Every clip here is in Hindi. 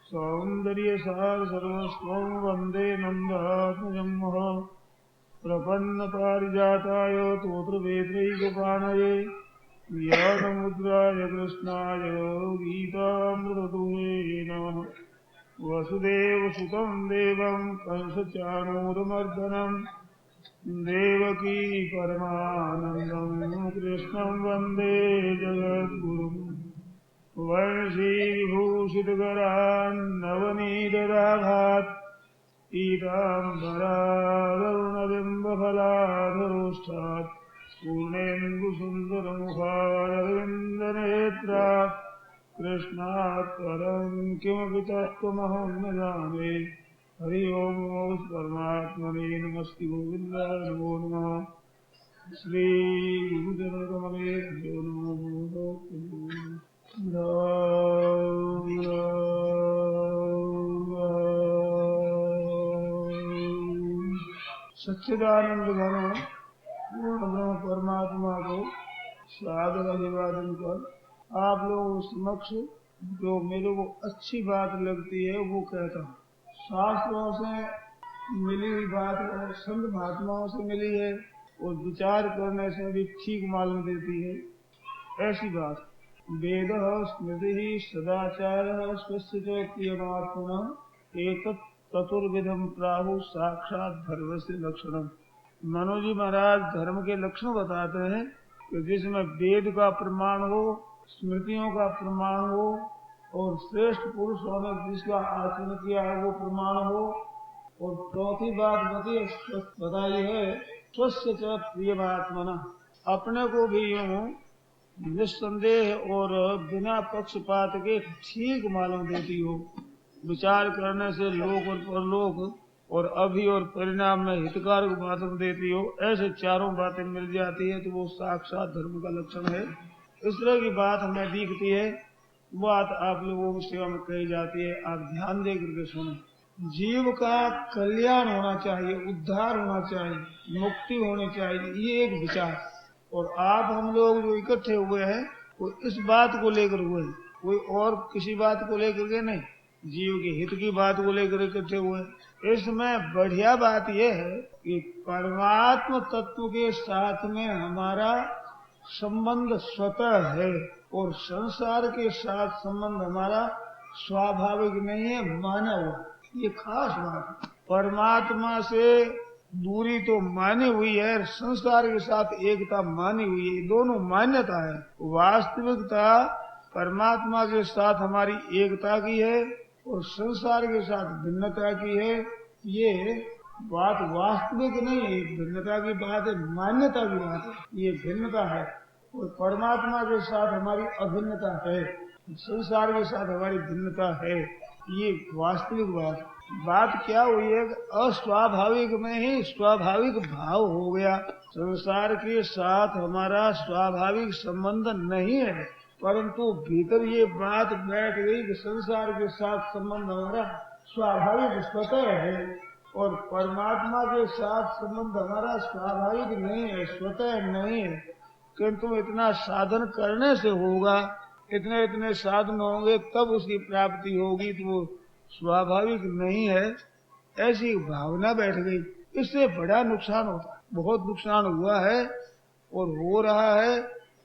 सौन्दर्यसार सर्वस्वं वन्दे नन्दात्मजं प्रपन्नपारिजाताय तोत्रवेत्रैकपाणये व्यासमुद्राय कृष्णाय गीतामृततुल्ये नमः। वसुदेवसुतं देवं कंसचाणूरमर्दनं देवकी परमानन्दं कृष्णं वन्दे जगद्गुरुं। वंशीविभूषितकरान् नवनीतदाभात् पीताम्बरारुणबिम्बफलाधरोष्ठात् पूर्णेन्दुसुन्दरमुखारविन्दनेत्रात् कृष्णात् परं किमपि तत्त्वमहं न जाने। हरि ओम परमात्मने नमस्ते गोविन्दाय नमो नमः। श्री गुरुजनकमले नमो सच्चिदानंद घन पूर्ण ब्रह्म परमात्मा को सादर अभिवादन कर आप लोगों समक्ष जो मेरे को अच्छी बात लगती है वो कहता हूँ। शास्त्रों से मिली हुई बात है, संत महात्माओं से मिली है और विचार करने से भी ठीक मालूम देती है। ऐसी बात वेद स्मृति सदाचार स्वस्य प्रियमात्मन एतत् चतुर्विधम प्राहु साक्षात धर्म से लक्षणम। मनोज जी महाराज धर्म के लक्षण बताते हैं कि जिसमें वेद का प्रमाण हो, स्मृतियों का प्रमाण हो और श्रेष्ठ पुरुषों ने जिसका आचरण किया है वो प्रमाण हो। और चौथी बात बताई है स्वस्य च प्रियमात्मना, अपने को भी यूं निस्संदेह और बिना पक्षपात के ठीक मालूम देती हो। विचार करने से लोक और परलोक और अभी और परिणाम में हितकारक मालूम देती हो। ऐसे चारों बातें मिल जाती है तो वो साक्षात धर्म का लक्षण है। इस तरह की बात हमें दिखती है, बात आप लोगों की सेवा में कही जाती है। आप ध्यान दे करके सुनो। जीव का कल्याण होना चाहिए, उद्धार होना चाहिए, मुक्ति होनी चाहिए, ये एक विचार। और आप हम लोग जो इकट्ठे हुए हैं वो इस बात को लेकर हुए हैं, कोई और किसी बात को लेकर के नहीं, जीव के हित की बात को लेकर इकट्ठे हुए। इसमें बढ़िया बात यह है कि परमात्म तत्व के साथ में हमारा संबंध स्वतः है और संसार के साथ संबंध हमारा स्वाभाविक नहीं है, माना हुआ। ये खास बात है। परमात्मा से दूरी तो मानी हुई है, संसार के साथ एकता मानी हुई है, दोनों मान्यता है। वास्तविकता परमात्मा के साथ हमारी एकता की है और संसार के साथ भिन्नता की है। ये बात वास्तविक नहीं है, भिन्नता की बात है, मान्यता की बात है। ये भिन्नता है और परमात्मा के साथ हमारी अभिन्नता है, संसार के साथ हमारी भिन्नता है। ये वास्तविक बात क्या हुई है? अस्वाभाविक में ही स्वाभाविक भाव हो गया। संसार के साथ हमारा स्वाभाविक संबंध नहीं है, परंतु भीतर ये बात बैठ गई कि संसार के साथ संबंध हमारा स्वाभाविक स्वतः है और परमात्मा के साथ संबंध हमारा स्वाभाविक नहीं है, स्वतः नहीं है। किंतु इतना साधन करने से होगा, इतने साधन होंगे तब उसकी प्राप्ति होगी, तो वो स्वाभाविक नहीं है। ऐसी भावना बैठ गई, इससे बड़ा नुकसान होता है। बहुत नुकसान हुआ है और हो रहा है।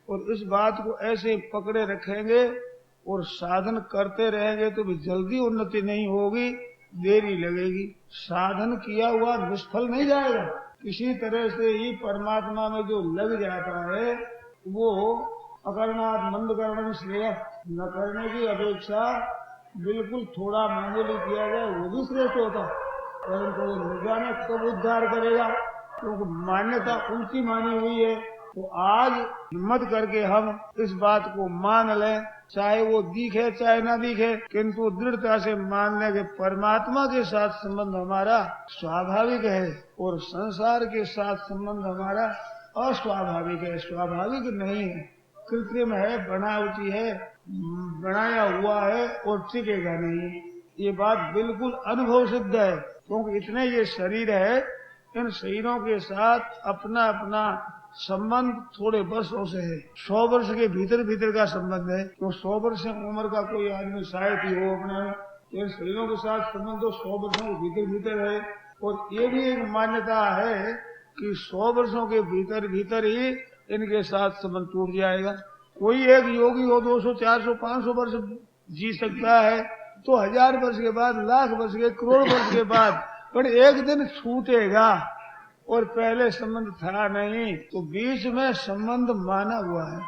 और इस बात को ऐसे पकड़े रखेंगे और साधन करते रहेंगे तो भी जल्दी उन्नति नहीं होगी, देरी लगेगी। साधन किया हुआ निष्फल नहीं जाएगा। किसी तरह से ही परमात्मा में जो लग जाता है वो अकरणात् मंद करणं श्रेयः, न करने की अपेक्षा बिल्कुल थोड़ा मामूली किया जाए वो भी श्रेष्ठ होता, परंतु वो न जाने कब उद्धार करेगा, क्योंकि मान्यता उल्टी मानी हुई है। तो आज हिम्मत करके हम इस बात को मान लें, चाहे वो दिखे चाहे ना दिखे, किंतु दृढ़ता से मान लें कि परमात्मा के साथ संबंध हमारा स्वाभाविक है और संसार के साथ संबंध हमारा अस्वाभाविक है, स्वाभाविक नहीं है, कृत्रिम है, बनावटी है, बनाया हुआ है और टिकेगा नहीं। ये बात बिल्कुल अनुभव सिद्ध है, क्योंकि इतने ये शरीर है, इन शरीरों के साथ अपना अपना संबंध थोड़े वर्षों से है, 100 वर्ष के भीतर भीतर का संबंध है। तो 100 वर्ष उम्र का कोई आदमी शायद ही हो अपना, इन शरीरों के साथ संबंध तो 100 वर्षों के भीतर भीतर है। और ये भी एक मान्यता है कि 100 वर्षों के भीतर भीतर ही इनके साथ संबंध टूट जाएगा। कोई एक योगी हो 200, 400, 500 वर्ष जी सकता है, तो 1000 वर्ष के बाद, लाख वर्ष के, करोड़ वर्ष के बाद, पर एक दिन छूटेगा। और पहले संबंध था नहीं, तो बीच में संबंध माना हुआ है।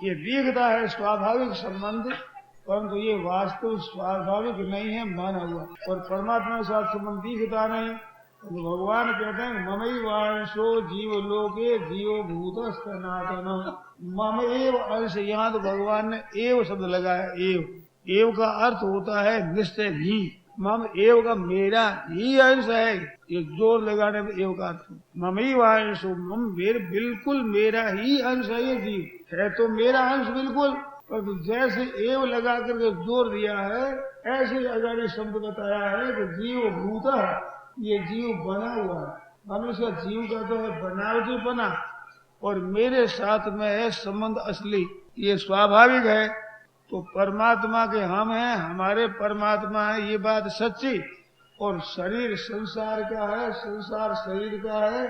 ये दिखता है स्वाभाविक संबंध, परंतु ये वास्तव स्वाभाविक नहीं है, माना हुआ। और परमात्मा के साथ संबंध दिखता नहीं। तो भगवान कहते हैं ममई वांशो जीव लोके जीव भूत सनातन। मम एव अंश, यहाँ तो भगवान ने एव शब्द लगाया। एव का अर्थ होता है निश्चय ही। मम एव का मेरा ही अंश है, ये जोर लगाने में एव का अर्थ। ममई वांशो, मम बिल्कुल मेरा ही अंश है। ये जीव है तो मेरा अंश बिल्कुल, पर जैसे एव लगा करके जोर दिया है, ऐसे अगर ये शब्द बताया है कि जीव भूत, ये जीव बना हुआ है। मनुष्य जीव का तो है बनावटी बना, और मेरे साथ में है संबंध असली, ये स्वाभाविक है। तो परमात्मा के हम हैं, हमारे परमात्मा है, ये बात सच्ची। और शरीर संसार का है, संसार शरीर का है,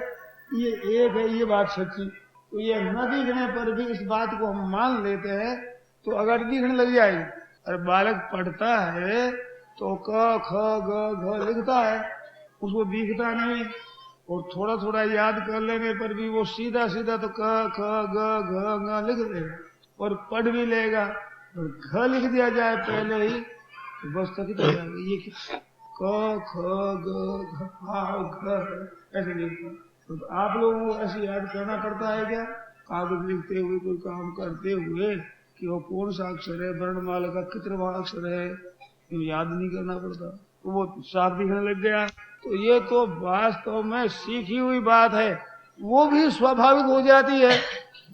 ये एक है, ये बात सच्ची। तो ये न दिखने पर भी इस बात को हम मान लेते हैं, तो अगर दिखने लग जाएगी। और बालक पढ़ता है तो क ख ग घ लिखता है, उसको दिखता नहीं। और थोड़ा थोड़ा याद कर लेने पर भी वो सीधा सीधा तो क ख ग घ ङ लिख देगा, और पढ़ भी लेगा। और घ लिख दिया जाए पहले ही तो बस थक जाएगा। ये क ख ग घ ऐसे लिखता। तो आप लोगों को ऐसे याद करना पड़ता है क्या, कागज लिखते हुए, कोई काम करते हुए, कि वो कौन सा अक्षर है, वर्णमाला का कितवा अक्षर है, याद नहीं करना पड़ता, तो वो साफ दिखने लग गया। तो ये तो वास्तव में सीखी हुई बात है, वो भी स्वाभाविक हो जाती है।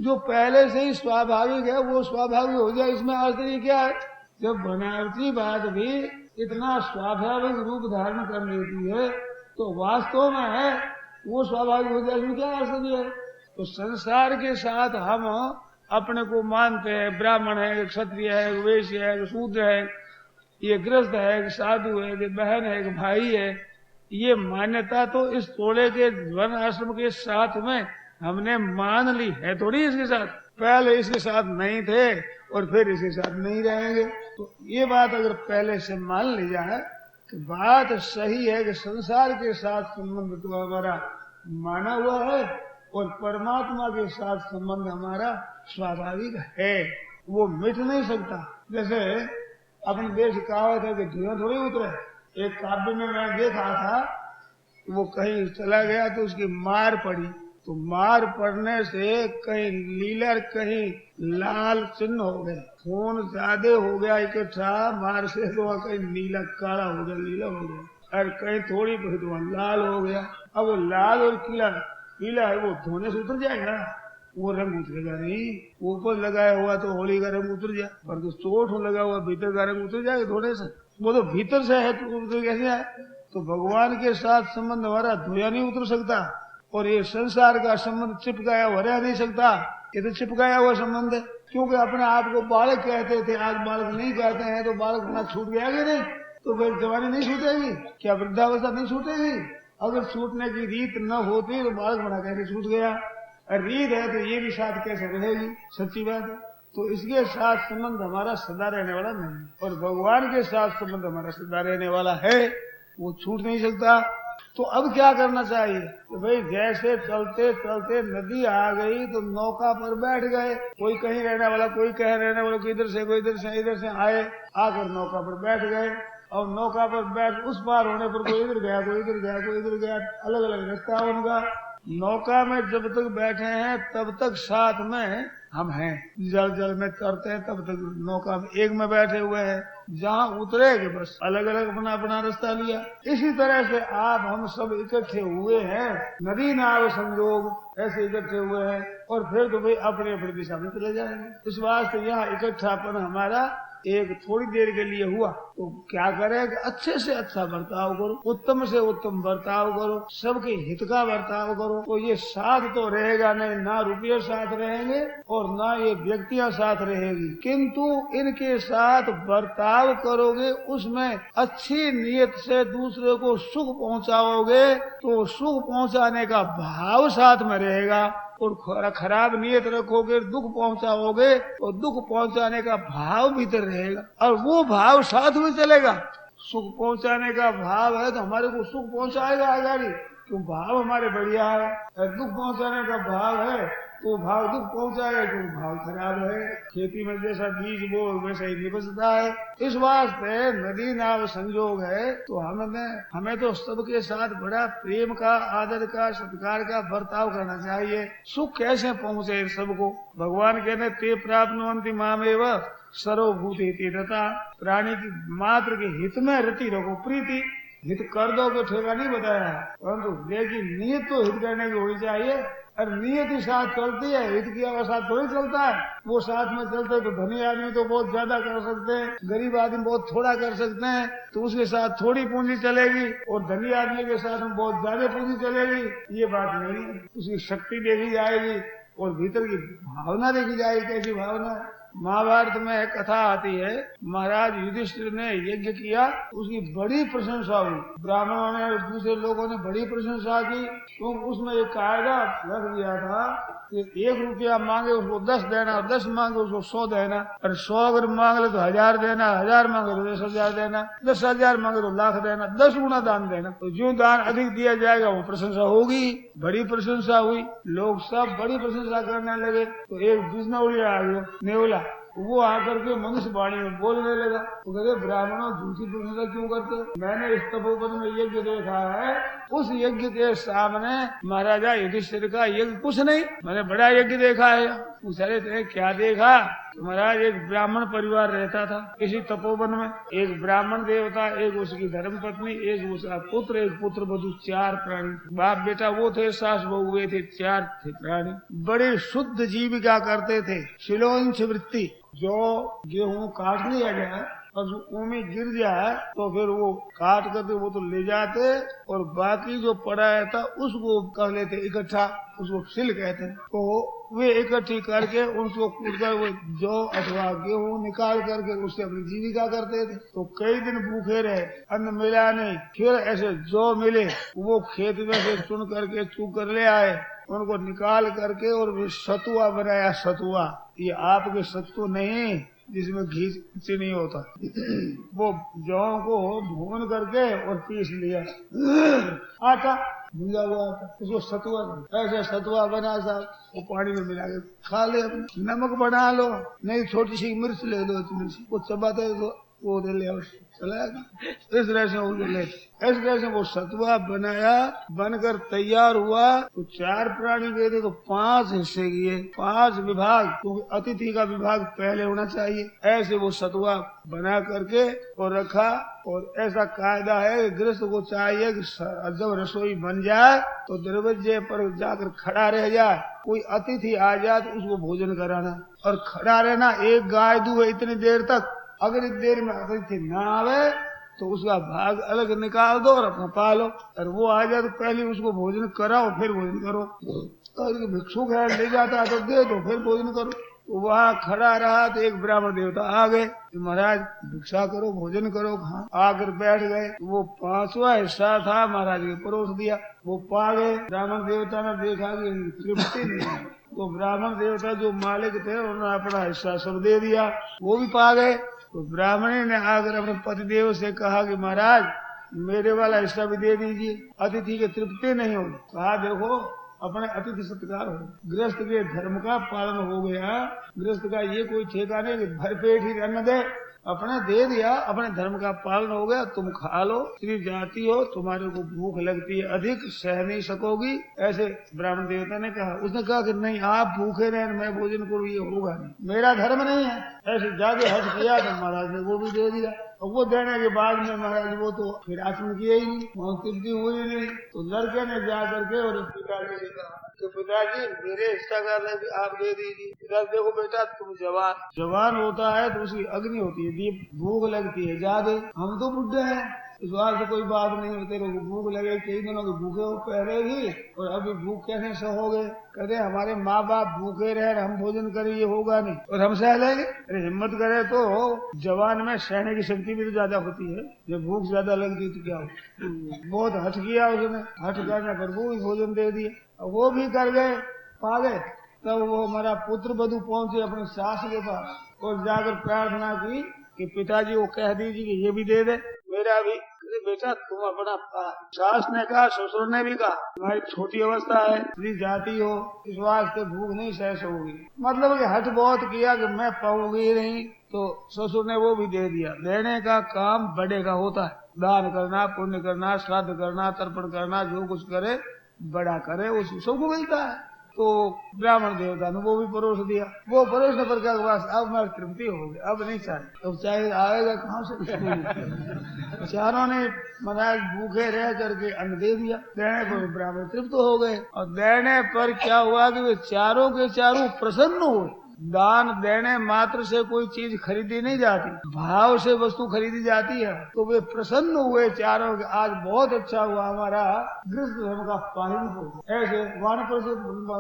जो पहले से ही स्वाभाविक है वो स्वाभाविक हो जाए, इसमें आश्चर्य क्या है। जब बनावटी बात भी इतना स्वाभाविक रूप धारण कर लेती है, तो वास्तव में है वो स्वाभाविक हो जाए, इसमें क्या आश्चर्य है। तो संसार के साथ हम अपने को मानते हैं, ब्राह्मण है, क्षत्रिय है, वैश्य है, शूद्र है, ये गृहस्थ है, साधु है, ये बहन है, एक भाई है। ये मान्यता तो इस थोड़े के वन आश्रम के साथ में हमने मान ली है, थोड़ी इसके साथ। पहले इसके साथ नहीं थे और फिर इसके साथ नहीं रहेंगे। तो ये बात अगर पहले से मान ली जाए कि बात सही है कि संसार के साथ संबंध तो हमारा माना हुआ है, और परमात्मा के साथ संबंध हमारा स्वाभाविक है, वो मिट नहीं सकता। जैसे अपने देश कहावत है कि धुआं थोड़ी उतरे। एक काव्य में मैं देखा था, वो कहीं चला गया तो उसकी मार पड़ी, तो मार पड़ने से कहीं लीला कहीं लाल चिन्ह हो गए, खून ज्यादा हो गया इकट्ठा मार से, तो कहीं नीला काला हो गया, लीला हो गया, और कहीं थोड़ी तो लाल हो गया। अब वो लाल और पीला है, वो धोने से उतर जाएगा, वो रंग उतरेगा नहीं। ऊपर लगाया हुआ तो होली का रंग उतर जाए, पर तो चोट लगा हुआ भीतर का रंग उतर जाएगा धोने से, वो तो भीतर से है, तो उतर कैसे आए। तो भगवान के साथ संबंध हमारा धोया नहीं उतर सकता, और ये संसार का संबंध चिपकाया हुआ रह नहीं सकता, ये तो चिपकाया हुआ संबंध है। क्योंकि अपने आप को बालक कहते थे, आज बालक नहीं कहते हैं, तो बालक अपना छूट गया कि नहीं, तो फिर जवानी नहीं छूटेगी क्या, वृद्धावस्था नहीं छूटेगी। अगर छूटने की रीत न होती तो बालक बना कैसे छूट गया, और रीत है तो ये भी साथ कैसे रहेगी, सच्ची बात है। तो इसके साथ संबंध हमारा सदा रहने वाला नहीं, और भगवान के साथ संबंध हमारा सदा रहने वाला है, वो छूट नहीं सकता। तो अब क्या करना चाहिए, तो भाई जैसे चलते चलते नदी आ गई तो नौका पर बैठ गए, कोई कहीं रहने वाला, कोई कहीं रहने वाला, कोई इधर से कोई इधर से आए, आकर नौका पर बैठ गए। और नौका पर बैठ उस पार होने पर कोई इधर गया, कोई इधर गया, कोई इधर गया, अलग अलग रास्ता उनका। नौका में जब तक बैठे हैं तब तक साथ में हम हैं, जल में चढ़ते हैं तब तक नौका में एक में बैठे हुए हैं, जहाँ उतरेगे बस अलग अलग अपना अपना रास्ता लिया। इसी तरह से आप हम सब इकट्ठे हुए हैं, नदी नाव संयोग ऐसे इकट्ठे हुए हैं, और फिर तो भाई अपने अपनी दिशा में चले जाएंगे। इस वास्ते यहाँ इकट्ठापन हमारा एक थोड़ी देर के लिए हुआ तो क्या करे कि अच्छे से अच्छा बर्ताव करो, उत्तम से उत्तम बर्ताव करो, सबके हित का बर्ताव करो। तो ये साथ तो रहेगा नहीं, ना रुपये साथ रहेंगे और ना ये व्यक्तियां साथ रहेगी, किंतु इनके साथ बर्ताव करोगे उसमें अच्छी नीयत से दूसरे को सुख पहुंचाओगे तो सुख पहुंचाने का भाव साथ में रहेगा, और खराब नियत रखोगे दुख पहुंचाओगे तो दुख पहुंचाने का भाव भीतर रहेगा और वो भाव साथ में चलेगा। सुख पहुंचाने का भाव है तो हमारे को सुख पहुंचाएगा आगाड़ी, क्यों भाव हमारे बढ़िया है। और दुख पहुंचाने का भाव है तो भाव दुख पहुंचाएगा, क्यों भाव खराब है। खेती में जैसा बीज वो वैसा ही निपजता है। इस वास्ते नदी नाव संयोग है तो हमें तो सबके साथ बड़ा प्रेम का, आदर का, सत्कार का बर्ताव करना चाहिए। सुख कैसे पहुंचे सबको, भगवान कहते ते प्राप्नुवन्ति मामेव सर्वभूति तथा प्राणी की मात्र के हित में रति रखो। प्रीति हित कर दो तो ठेका नहीं बताया, परंतु लेकिन नियत तो हित करने की होनी चाहिए। और नियत ही साथ चलती है, हित की अवस्था थोड़ी चलता है। वो साथ में चलते तो धनी आदमी तो बहुत ज्यादा कर सकते हैं, गरीब आदमी बहुत थोड़ा कर सकते हैं, तो उसके साथ थोड़ी पूंजी चलेगी और धनी आदमी के साथ में बहुत ज्यादा पूंजी चलेगी। ये बात नहीं है, उसकी शक्ति देखी जाएगी और भीतर की भावना देखी जाएगी। कैसी भावना? महाभारत में एक कथा आती है, महाराज युधिष्ठिर ने यज्ञ किया, उसकी बड़ी प्रशंसा हुई, ब्राह्मणों ने और दूसरे लोगों ने बड़ी प्रशंसा की। तो उसमें एक कायदा रख दिया था कि 1 रुपया मांगे उसको 10 देना, 10 मांगे उसको 100 देना, और 100 अगर मांग ले तो 1000 देना, 1000 मांगे तो 10,000 देना, 10,000 मांगे तो लाख देना, 10 गुना दान देना। तो जो दान अधिक दिया जाएगा वो प्रशंसा होगी। बड़ी प्रशंसा हुई, लोग सब बड़ी प्रशंसा करने लगे। तो एक बिजनौलिया आ गया, नेवला, वो आकर के मनुष्य वाणी में बोलने लगा। तो कहते ब्राह्मणों झूठी प्रशंसा क्यों करते हो? मैंने इस तपोवन में यज्ञ देखा है, उस यज्ञ के सामने महाराजा युधिष्ठिर का यज्ञ कुछ नहीं, मैंने बड़ा यज्ञ देखा है। पूछा तेने क्या देखा? तो महाराज एक ब्राह्मण परिवार रहता था इसी तपोवन में, एक ब्राह्मण देवता, एक उसकी धर्म पत्नी, एक उसका पुत्र, एक पुत्र वधू, 4 प्राणी। बाप बेटा वो थे, सास बहू हुए थे, 4 थे प्राणी। बड़े शुद्ध जीविका करते थे, शिलोंश वृत्ति। जो गेहूं काट लिया गया और जो में गिर जाए तो फिर वो काट करके वो तो ले जाते और बाकी जो पड़ा था उसको कर लेते इकट्ठा, उसको सिल कहते हैं। तो वे इकट्ठी करके उसको कूटकर वो जौ अथवा गेहूं निकाल करके उससे अपनी जीविका करते थे। तो कई दिन भूखे रहे, अन्न मिला नहीं, फिर ऐसे जौ मिले, वो खेत में से चुन करके चूक कर ले आए, उनको निकाल करके और सतुआ बनाया। सतुआ ये आपके सत्तू नहीं जिसमें घी चीनी होता, वो जौ को भून करके और पीस लिया, आटा भुंजा हुआ आटा, उसको सतुआ, ऐसा सतुआ बना साहब, वो पानी में मिला के खा ले। नमक बना लो, नहीं छोटी सी मिर्च ले लो, मिर्च वो चबाते वो दे ले, इस तरह से वो ले, इस तरह से वो सतुआ बनाया, बनकर तैयार हुआ। तो 4 प्राणी गए थे तो 5 हिस्से किए, 5 विभाग, क्योंकि अतिथि का विभाग पहले होना चाहिए। ऐसे वो सतुआ बना करके और रखा। और ऐसा कायदा है गृहस्थ को चाहिए कि जब रसोई बन जाए तो दरवाजे पर जाकर खड़ा रह जाए, कोई अतिथि आ जाए तो उसको भोजन कराना और खड़ा रहना। एक गाय दूध इतनी देर तक, अगर इतनी देर में अतिथि न आवे तो उसका भाग अलग निकाल दो और अपना पालो, और वो आ जाए तो पहले उसको भोजन कराओ फिर भोजन करो। और भिक्षुक है ले जाता तो दे दो फिर भोजन करो। तो वहाँ खड़ा रहा तो एक ब्राह्मण देवता आ गए, महाराज भिक्षा करो, भोजन करो। हाँ, आकर बैठ गए। वो 5वां हिस्सा था, महाराज के परोस दिया, वो पा गए। ब्राह्मण देवता ने देखा कि तृप्ति नहीं है, तो ब्राह्मण देवता जो मालिक थे उन्होंने अपना हिस्सा सब दे दिया, वो भी पा गए। तो ब्राह्मणी ने आकर अपने पतिदेव से कहा कि महाराज मेरे वाला हिस्सा भी दे दीजिए, अतिथि की तृप्ति नहीं होगी। कहा देखो अपने अतिथि सत्कार हो, गृहस्थ के धर्म का पालन हो गया। गृहस्थ का ये कोई ठेका नहीं कि भर पेट ही अन्न दे, अपने दे दिया, अपने धर्म का पालन हो गया, तुम खा लो। स्त्री जाति हो, तुम्हारे को भूख लगती है, अधिक सह नहीं सकोगी, ऐसे ब्राह्मण देवता ने कहा। उसने कहा कि नहीं आप भूखे रहे मैं भोजन करूँ, ये होगा नहीं, मेरा धर्म नहीं है। ऐसे जाके हट किया तो महाराज ने वो भी दे दिया। और वो देने के बाद में महाराज वो तो फिर आचमन किया ही नहीं, वहाँ तृप्ति हुई नहीं। तो लड़के ने जा करके और पिताजी से कहा कि पिताजी मेरे हिस्सा का भी आप दे दीजिए। पिताजी देखो बेटा तुम जवान होता है तो उसकी अग्नि होती है, दीप भूख लगती है ज्यादा, हम तो बुढ़े हैं, इस बार से कोई बात नहीं होती, तेरे को भूख लगे, कई दिनों के भूखे हो पहले ही और अभी भूख कैसे सहोगे। कहते हमारे माँ बाप भूखे रहे हम भोजन करें ये होगा नहीं और हम सह लेंगे। अरे हिम्मत करे तो जवान में सहने की शक्ति भी तो ज्यादा होती है, जब भूख ज्यादा लगती तो क्या हो। बहुत हट किया उसने, हट करने पर वो भी भोजन दे दिया, वो भी कर गए पा गए। तब वो हमारा पुत्र बधू पहुंचे अपनी सास के पास और जाकर प्रार्थना की कि पिताजी को कह दीजिए कि ये भी दे दे मेरा भी। बेटा तुम अपना सास ने कहा ससुर ने भी कहा तुम्हारी छोटी अवस्था है, स्त्री जाती हो, इस वास्ते भूख नहीं सहस होगी। मतलब कि हट बहुत किया कि मैं पाऊंगी नहीं, तो ससुर ने वो भी दे दिया। देने का काम बड़े का होता है, दान करना, पुण्य करना, श्राद्ध करना, तर्पण करना, जो कुछ करे बड़ा करे उस सबको मिलता है। तो ब्राह्मण देवता ने वो भी परोस दिया, वो परोसने पर क्या बस अब मैं तृप्ति हो गई, अब नहीं चाहिए, अब चाहे आएगा कहाँ से। चारों ने महाराज भूखे रह करके अन्न दे दिया, देने पर ब्राह्मण तृप्त हो गए। और देने पर क्या हुआ कि वे चारों के चारों प्रसन्न हुए। दान देने मात्र से कोई चीज खरीदी नहीं जाती, भाव से वस्तु खरीदी जाती है। तो वे प्रसन्न हुए चारों के, आज बहुत अच्छा हुआ हमारा गृहस्थ धर्म का पालन हो। ऐसे वानप्रस्थ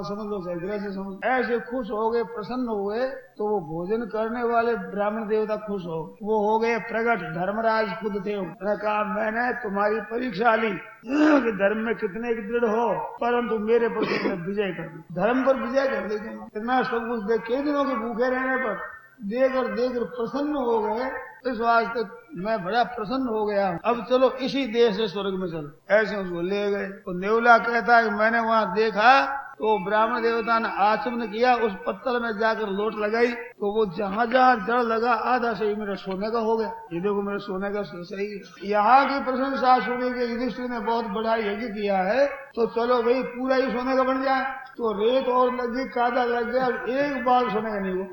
समझ लो चाहे गृहस्थ समझ, ऐसे खुश हो गए, प्रसन्न हुए। तो वो भोजन करने वाले ब्राह्मण देवता खुश हो, वो हो गए प्रकट। धर्मराज खुद थे, उन्होंने कहा मैंने तुम्हारी परीक्षा ली कि धर्म में कितने दृढ़ हो, परंतु मेरे पर तुमने विजय कर दी, धर्म पर विजय कर दी। इतना सब कुछ देख कई दिनों के भूखे रहने पर देकर प्रसन्न हो गए, इस वास्ते मैं बड़ा प्रसन्न हो गया। अब चलो इसी देश से स्वर्ग में चलो, ऐसे उसको ले गए। तो नेवला कहता है मैंने वहाँ देखा तो ब्राह्मण देवता ने आचमन किया, उस पत्थर में जाकर लोट लगाई, तो वो जहाँ जहाँ जड़ लगा आधा से ही मेरा सोने का हो गया। ये देखो मेरे सोने का सही है। यहाँ की प्रशंसा सुनी कि युधिष्ठिर ने बहुत बड़ा यज्ञ किया है, तो चलो भाई पूरा ही सोने का बन जाए। तो रेत और लगी, कादा लग गया, एक बार सोने का नहीं हुआ।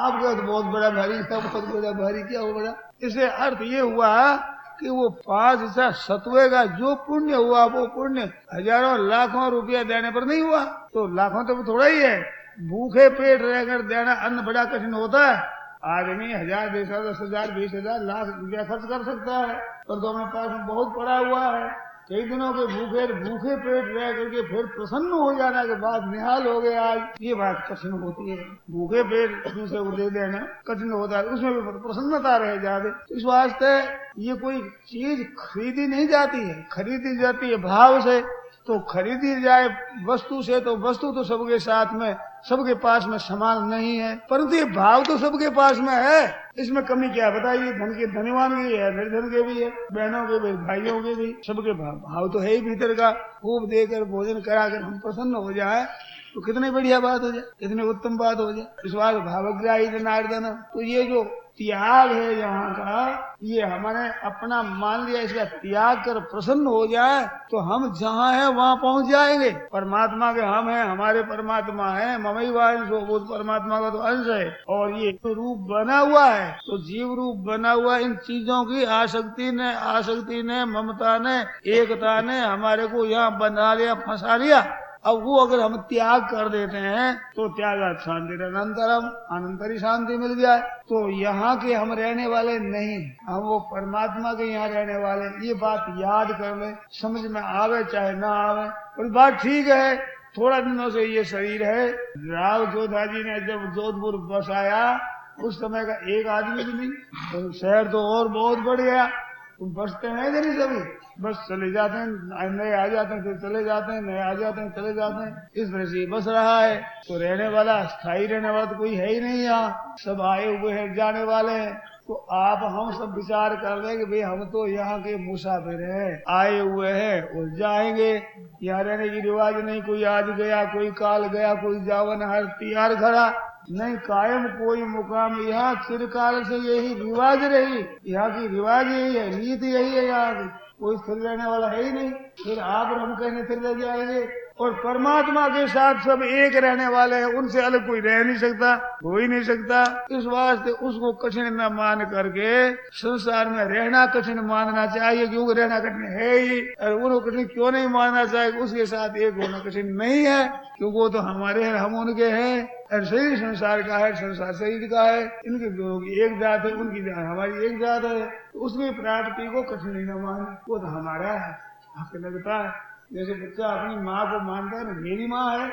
आपका तो बहुत बड़ा भारी था, बहुत बड़ा भारी क्या हो बड़ा। इसे अर्थ ये हुआ कि वो 5 हिस्सा सत्वे का जो पुण्य हुआ, वो पुण्य हजारों लाखों रुपया देने पर नहीं हुआ। तो लाखों तो थोड़ा ही है, भूखे पेट रहकर देना अन्न बड़ा कठिन होता है। आदमी 1000, 10,000, 20,000, लाख रुपया खर्च कर सकता है, पर तो अपने पास में बहुत पड़ा हुआ है। कई दिनों के भूखे पेट रह करके फिर प्रसन्न हो जाना के बाद निहाल हो गया, आज ये बात कठिन होती है। भूखे पेट दूसरे को दे देना कठिन होता है, उसमें भी प्रसन्नता रह जाती। इस वास्ते ये कोई चीज खरीदी नहीं जाती है, खरीदी जाती है भाव से। तो खरीदी जाए वस्तु से तो वस्तु तो सबके साथ में, सबके पास में समान नहीं है, परंतु ये भाव तो सबके पास में है। इसमें कमी क्या बताइए, धन के धनवान भी है, निर्धन के भी है, बहनों के भी, भाइयों के भी, सबके भाव तो है ही भीतर का। खूब देकर भोजन कराकर हम प्रसन्न हो जाए तो कितनी बढ़िया बात हो जाए, कितनी उत्तम बात हो जाए। इस बात भावग्राही जनार्दन। तो ये जो त्याग है यहाँ का, ये हमारे अपना मान लिया, इसका त्याग कर प्रसन्न हो जाए तो हम जहाँ हैं वहाँ पहुँच जाएंगे। परमात्मा के हम हैं, हमारे परमात्मा है, ममई वांश वो परमात्मा का तो अंश है। और ये तो रूप बना हुआ है, तो जीव रूप बना हुआ इन चीजों की आसक्ति ने ममता ने, एकता ने हमारे को यहाँ बना लिया, फंसा लिया। अब वो अगर हम त्याग कर देते हैं तो त्यागात शांति अनंतरम, अनंतरी शांति मिल जाए। तो यहाँ के हम रहने वाले नहीं, हम वो परमात्मा के यहाँ रहने वाले। ये बात याद कर ले, समझ में आवे चाहे ना आवे, और बात ठीक है। थोड़ा दिनों से ये शरीर है। राव जोधा जी ने जब जोधपुर बसाया उस समय का एक आदमी भी नहीं, तो शहर तो और बहुत बढ़ गया। तुम बसते हैं इधर ही सभी, बस चले जाते हैं, नए आ जाते हैं फिर चले जाते हैं, नए आ जाते हैं चले जाते हैं, इस तरह से बस रहा है। तो रहने वाला, स्थायी रहने वाला तो कोई है ही नहीं यहाँ, सब आए हुए हैं, जाने वाले हैं। तो आप हम सब विचार कर रहे कि भाई हम तो यहाँ के मुसाफिर हैं, आए हुए हैं और जाएंगे। यहाँ रहने की रिवाज नहीं, कोई आज गया, कोई काल गया, कोई जावन हर तैयार खड़ा नहीं, कायम कोई मुकाम। यहाँ चिरकाल से यही रिवाज रही, यहाँ की रिवाज यही है, नीति यही है, यहाँ की कोई स्थिर रहने वाला है ही नहीं। फिर आप और हम कहने स्थिर रह जाएंगे, और परमात्मा के साथ सब एक रहने वाले हैं, उनसे अलग कोई रह नहीं सकता, हो ही नहीं सकता। इस वास्ते उसको कठिन न मान करके संसार में रहना कठिन मानना चाहिए, क्योंकि रहना कठिन है ही। और उनको कठिन क्यों नहीं मानना चाहिए? उसके साथ एक होना कठिन नहीं है, क्योंकि वो तो हमारे हैं, हम उनके हैं। और शरीर संसार का है, संसार शरीर का है। इनके दोनों की एक जात है, उनकी जात हमारी एक जात है। तो उसकी प्राप्ति को कठिन न माने, वो तो हमारा है, हक लगता है। जैसे बच्चा अपनी माँ को मानता है ना, मेरी माँ है,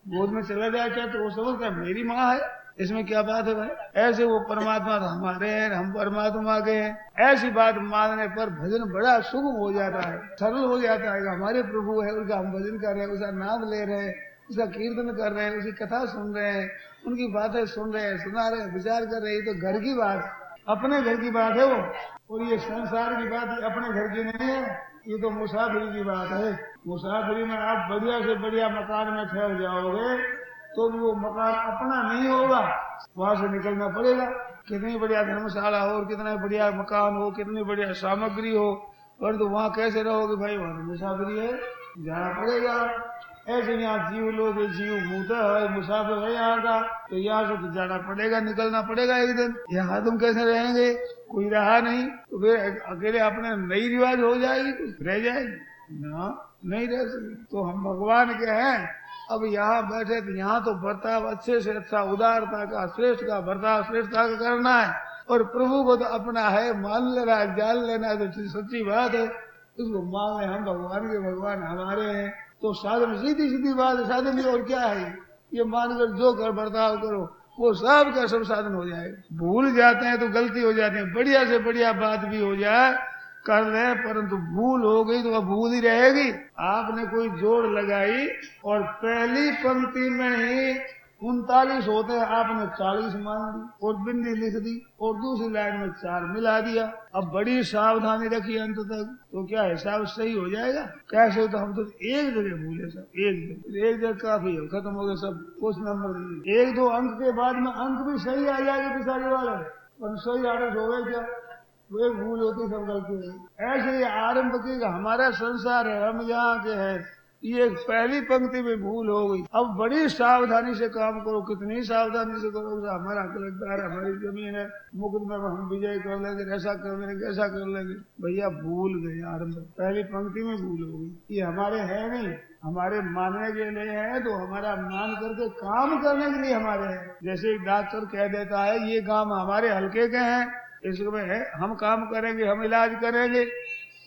गोद में चला जाए क्या तो वो समझता है मेरी माँ है, इसमें क्या बात है भाई? ऐसे वो परमात्मा तो हमारे हैं, हम परमात्मा के हैं। ऐसी बात मानने पर भजन बड़ा सुगम हो जाता है, सरल हो जाता है। हमारे प्रभु है, उनका हम भजन कर रहे हैं, उसका नाम ले रहे हैं, उसका कीर्तन कर रहे हैं, उसकी कथा सुन रहे हैं, उनकी बातें सुन रहे हैं, सुना रहे हैं, विचार कर रहे हैं। ये तो घर की बात, अपने घर की बात है वो। और ये संसार की बात अपने घर की नहीं है, ये तो मुसाफिरी की बात है। मुसाफिरी में आप बढ़िया से बढ़िया मकान में ठहर जाओगे तो भी वो मकान अपना नहीं होगा, वहां से निकलना पड़ेगा। कितनी बढ़िया धर्मशाला हो और कितना बढ़िया मकान हो, कितनी बढ़िया सामग्री हो, पर तो वहाँ कैसे रहोगे भाई? वहां तो मुसाफिरी है, जाना पड़ेगा। ऐसे यहाँ जीव लोग, जीव भूत है, मुसाफिर है यहाँ का, तो यहाँ से तो जाना पड़ेगा, निकलना पड़ेगा एक दिन। यहाँ तुम कैसे रहेंगे? कोई रहा नहीं तो फिर अकेले अपने नई रिवाज हो जाएगी, रह जाएगी ना, नहीं रह सके। तो हम भगवान के हैं, अब यहाँ बैठे तो यहाँ तो बर्ताव अच्छे से अच्छा, उदारता का, श्रेष्ठ का बर्ताव, श्रेष्ठता का करना है। और प्रभु को तो अपना है, मान लेना है, जान लेना है, तो सच्ची बात है, उसको मान ले। हम भगवान के, भगवान हमारे हैं, तो साधन सीधी सीधी बात है, साधन भी और क्या है? ये मानकर जो कर बर्ताव करो वो सब का सब साधन हो जाएगा। भूल जाते हैं तो गलती हो जाती है, बढ़िया से बढ़िया बात भी हो जाए कर रहे, परंतु भूल हो गई तो वह भूल ही रहेगी। आपने कोई जोड़ लगाई और पहली पंक्ति में ही 39 होते हैं, आपने 40 मान दी और बिंदी लिख दी और दूसरी लाइन में 4 मिला दिया। अब बड़ी सावधानी रखी अंत तक, तो क्या हिसाब सही हो जाएगा? कैसे? तो हम तो एक जगह भूले सब, एक जगह काफी है, खत्म हो गए सब, कुछ नंबर 1-2 अंक के बाद में अंक भी सही आ जाएगा पिछाड़ी वाले, पर सही आदत हो गए क्या? वो एक भूल होती, सब गलती है। ऐसे ही आरंभ की हमारा संसार है, हम यहाँ के हैं, ये पहली पंक्ति में भूल हो गई। अब बड़ी सावधानी से काम करो, कितनी सावधानी से करो। हमारा कलेक्टर, हमारी जमीन है, मुकुट में हम विजय कर लेंगे, ऐसा कर लेंगे, ऐसा कर लेंगे। भैया भूल गए, आरंभ पहली पंक्ति में भूल हो गई। ये हमारे है नहीं, हमारे मानने के लिए है, तो हमारा मान करके काम करने के लिए हमारे है। जैसे एक डॉक्टर कह देता है ये काम हमारे हल्के के हैं, इसमें है, हम काम करेंगे, हम इलाज करेंगे,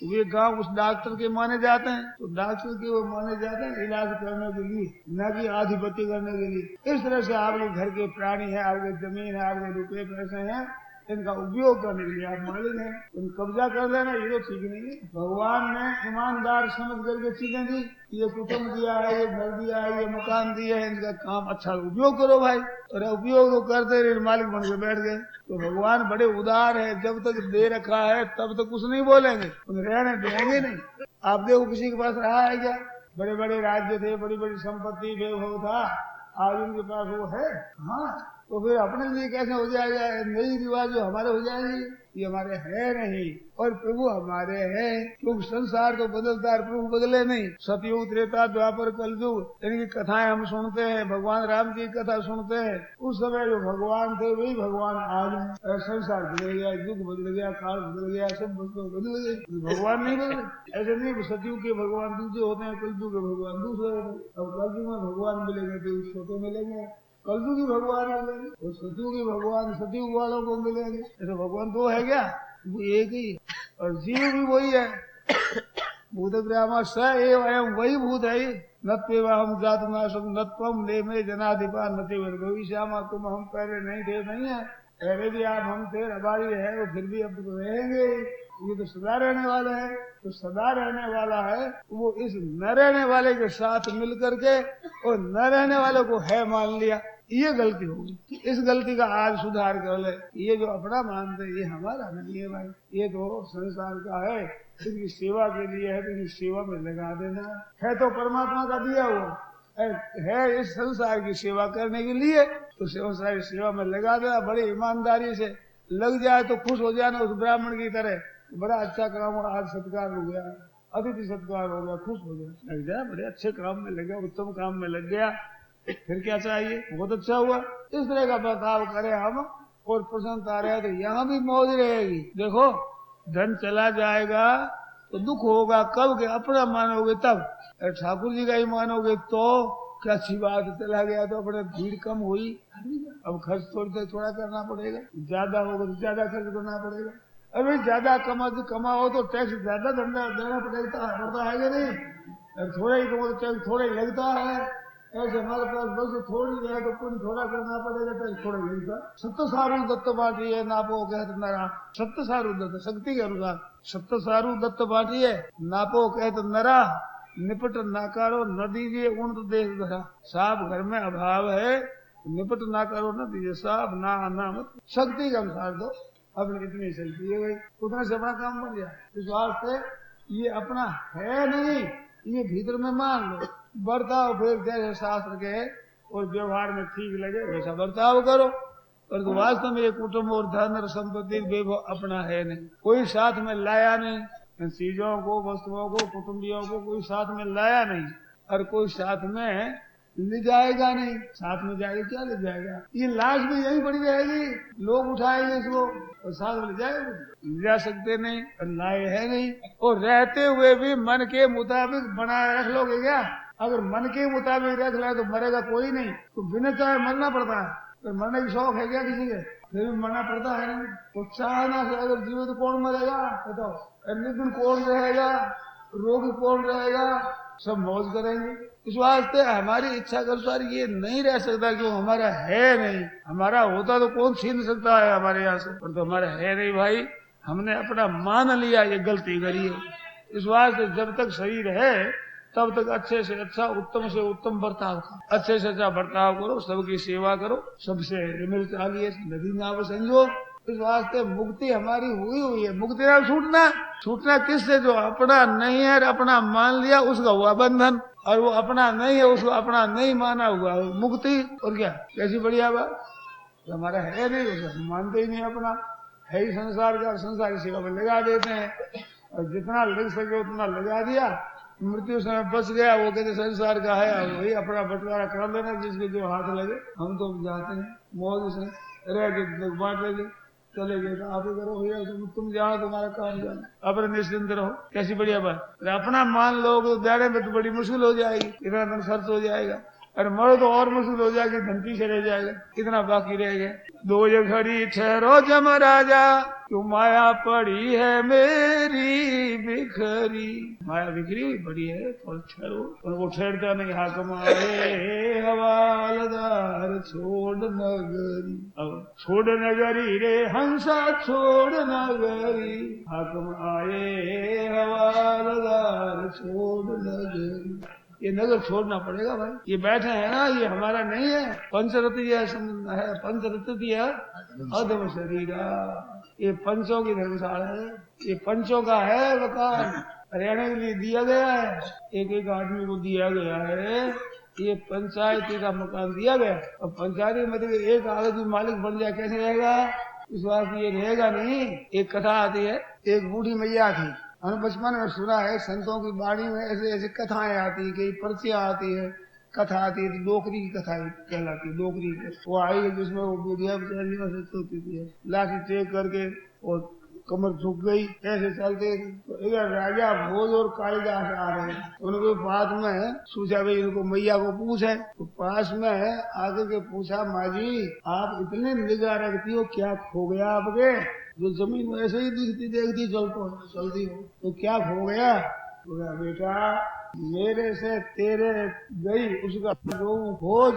वे गांव उस डॉक्टर के माने जाते हैं, तो डॉक्टर के वो माने जाते हैं इलाज करने के लिए, न कि आधिपत्य करने के लिए। इस तरह से आपके घर के प्राणी है, आपके जमीन है, आपके रुपए पैसे हैं, इनका उपयोग करने के लिए आप मालिक हैं, उन कब्जा कर लेना ये तो ठीक नहीं है। भगवान ने ईमानदार समझ करके चीजें दी, ये कुटुंब दिया है, ये घर दिया है, ये मकान दिया है, इनका काम अच्छा उपयोग करो भाई। और उपयोग तो करते रहे, मालिक बन के बैठ गए। तो भगवान बड़े उदार है, जब तक दे रखा है तब तक कुछ नहीं बोलेंगे, रहने देंगे नहीं। आप देखो किसी के पास रहा है क्या? बड़े बड़े राज्य थे, बड़ी बड़ी संपत्ति, वैभव था, आज उनके पास वो है? हाँ, तो फिर अपने लिए कैसे हो जाएगा? नई रिवाज जो हमारे हो जाएंगे, ये हमारे है नहीं। और प्रभु हमारे हैं, क्योंकि संसार तो बदलता है, प्रभु बदले नहीं। सतयुग, त्रेता, द्वापर, कलयुग, इनकी कथाएं हम सुनते हैं, भगवान राम की कथा सुनते हैं। उस समय जो भगवान थे वही भगवान आज। संसार बदल गया, युग बदल गया, काल बदल गया, सब बदल गए, भगवान नहीं बदले। ऐसे नहीं सतयुग के भगवान दूसरे होते हैं, कलयुग के भगवान दूसरे होते हैं। अब कलयुग में भगवान मिलेंगे तो छोटे मिलेंगे, कलयुगी भगवान मिलेंगे, और सतयुगी भगवान सतयुग वालों को मिलेंगे। ऐसे भगवान दो है क्या? वो एक ही, और जीव भी वही है। भूत ग्राम स एवं वही भूत है। नत्वेवाहम जातु नाशम नत्वम ले में जनाधिपा नते भविष्यामा, तुम हम पहले नहीं थे, नहीं है, पहले भी आप हम थे, अबारी है, वो फिर भी अब तो रहेंगे। ये तो सदा रहने वाला है, तो सदा रहने वाला है, वो इस न रहने वाले के साथ मिल करके और न रहने वाले को है मान लिया, ये गलती होगी। इस गलती का आज सुधार कर ले। ये जो अपना मानते ये हमारा नहीं है भाई, ये तो संसार का है, इसकी सेवा के लिए है, तो इसकी सेवा में लगा देना है। तो परमात्मा का दिया हुआ है इस संसार की सेवा करने के लिए, तो संसार की सेवा में लगा देना, बड़ी ईमानदारी से लग जाए तो खुश हो जाना। उस ब्राह्मण की तरह बड़ा अच्छा काम, आज सत्कार हो गया, अतिथि सत्कार हो गया, खुश हो गया, लग जाए बड़े अच्छे काम में लग गया, उत्तम काम में लग गया, फिर क्या चाहिए, बहुत अच्छा हुआ। इस तरह का बर्ताव करें हम और प्रसन्नता रहे तो यहाँ भी मौज रहेगी। देखो धन चला जाएगा तो दुख होगा, कब के अपना मानोगे तब, ठाकुर जी का ही मानोगे तो क्या अच्छी बात, चला गया तो अपने भीड़ कम हुई, अब खर्च थोड़ा करना पड़ेगा, ज्यादा होगा तो ज्यादा खर्च करना पड़ेगा। अरे ज्यादा कमाओ तो टैक्स ज्यादा देना पड़ता है कि नहीं, थोड़ा ही कमाओ तो टैक्स थोड़ा ही लगता है। ऐसे हमारे पास बस थोड़ी है तो पुण्य थोड़ा करना पड़ेगा, टैक्स थोड़ा लगेगा। सत्य सारू दत्त बाटी है नापो कहते नरा, सत्य सारू दत्त शक्ति के अनुसार सत्य सारू दत्त बाटी है नापो कहते नरा, निपट ना करो न दीजिए उन तो देश धरा। साहब घर में अभाव है, निपट ना करो न दीजिए, साहब ना मत, शक्ति के अनुसार दो, अपनी इतनी शक्ति है भाई, उतने से अपना काम बन जाए। इस वास्ते ये अपना है नहीं, ये भीतर में मान लो, बर्ताव फिर जैसे शास्त्र के और व्यवहार में ठीक लगे वैसा बर्ताव करो। पर तो वास्तव में ये कुटुंब और धन और संपत्ति वैभव अपना है नहीं, कोई साथ में लाया नहीं, इन चीजों को वस्तुओं को कुटुंबियों को कोई साथ में लाया नहीं, और कोई साथ में ले जाएगा नहीं, साथ में जाएगा क्या ले जाएगा, ये लाश भी यही पड़ी रहेगी, लोग उठाएंगे इसको और साथ में ले जाएगा, ले जा सकते नहीं और लाए है नहीं। और रहते हुए भी मन के मुताबिक बनाए रख लोगे क्या, अगर मन के मुताबिक रख ले तो मरेगा कोई नहीं, तो बिना चाहे मरना पड़ता है, तो मरने की शौक है क्या किसी के, फिर भी मरना पड़ता है नहीं, तो चाहना से अगर जीवित तो कौन मरेगा बताओ, निर्धन कौन रहेगा, रोगी कौन रहेगा, सब मौज करेंगे। इस वास्ते हमारी इच्छा के अनुसार ये नहीं रह सकता, क्यों हमारा है नहीं, हमारा होता तो कौन छीन सकता है हमारे यहाँ से, पर तो हमारा है नहीं भाई, हमने अपना मान लिया, ये गलती करी है। इस वास्ते जब तक शरीर है तब तक अच्छे से अच्छा उत्तम से उत्तम बर्ताव करो, अच्छे से अच्छा बर्ताव करो, सबकी सेवा करो, सबसे मिल चालिए नदी नाव संजो। इस वास्ते मुक्ति हमारी हुई है, मुक्ति ना छूटना किससे, जो अपना नहीं है अपना मान लिया उसका हुआ बंधन, और वो अपना नहीं है उसको अपना नहीं माना हुआ मुक्ति। और क्या कैसी बढ़िया बात, तो हमारा है नहीं उसे मानते ही नहीं, अपना है ही संसार का, संसार की सेवा में लगा देते हैं, और जितना लग सके उतना लगा दिया, मृत्यु समय बच गया, वो कहते संसार का है, वही अपना बंटवारा कर लेना जिसके जो हाथ लगे। हम तो जाते हैं मौज से रह के बांट लेंगे, चले गए तो आप ही करो भैया, तुम जानो तुम्हारा काम जानो, अपने निश्चिंत रहो, कैसी बढ़िया बात। अपना मान लो तो जाने में तो बड़ी मुश्किल हो जाएगी, इतना धन खर्च हो जाएगा, अरे मरो तो और मुश्किल हो जाएगी, धन पीछे रह जाएगा, कितना बाकी रह गया। दो घड़ी ठहरो जम राजा, क्यों माया पड़ी है मेरी बिखरी, माया बिखरी हुई बड़ी है, थोड़ा ठहरो, उनको ठहरता नहीं, हाकम आए हवालदार छोड़ नगरी, अब छोड़ नगरी रे हंसा छोड़ नगरी, हाकम आए हवालदार छोड़ नगरी, ये नगर छोड़ना पड़ेगा भाई, ये बैठे हैं ना, ये हमारा नहीं है, पंचरत्य है, पंचरत्य अधम शरीरा, ये पंचों की धर्मशाला है, ये पंचों का है मकान, रहने के लिए दिया गया है, एक एक आदमी को दिया गया है, ये पंचायती का मकान दिया गया। अब पंचायती मतलब एक आदमी मालिक बन जाए कैसे रहेगा, इस बात ये रहेगा नहीं। एक कथा आती है, एक बूढ़ी मैया थी, हमने बचपन में सुना है, संतों की वाणी में ऐसे ऐसे कथाएं आती है, कई पर्चियां आती है, कथा आती है, डोकरी की कथा कहलाती है, डोकरी वो आई है जिसमें वो बुढ़िया बेचारी सोती थी, लाठी टेक करके और कमर झुक गई, ऐसे चलते तो इधर राजा भोज और कालिदास आ रहे हैं, उनके पास में सोचा भाई इनको मैया को पूछे, तो पास में आगे के पूछा, माँ जी आप इतने निगाह रखती हो, क्या खो गया आपके, जो जमीन में ऐसे ही दिखती देखती चलती हो, तो क्या खो गया, तो बेटा मेरे से तेरे गई उसका खोज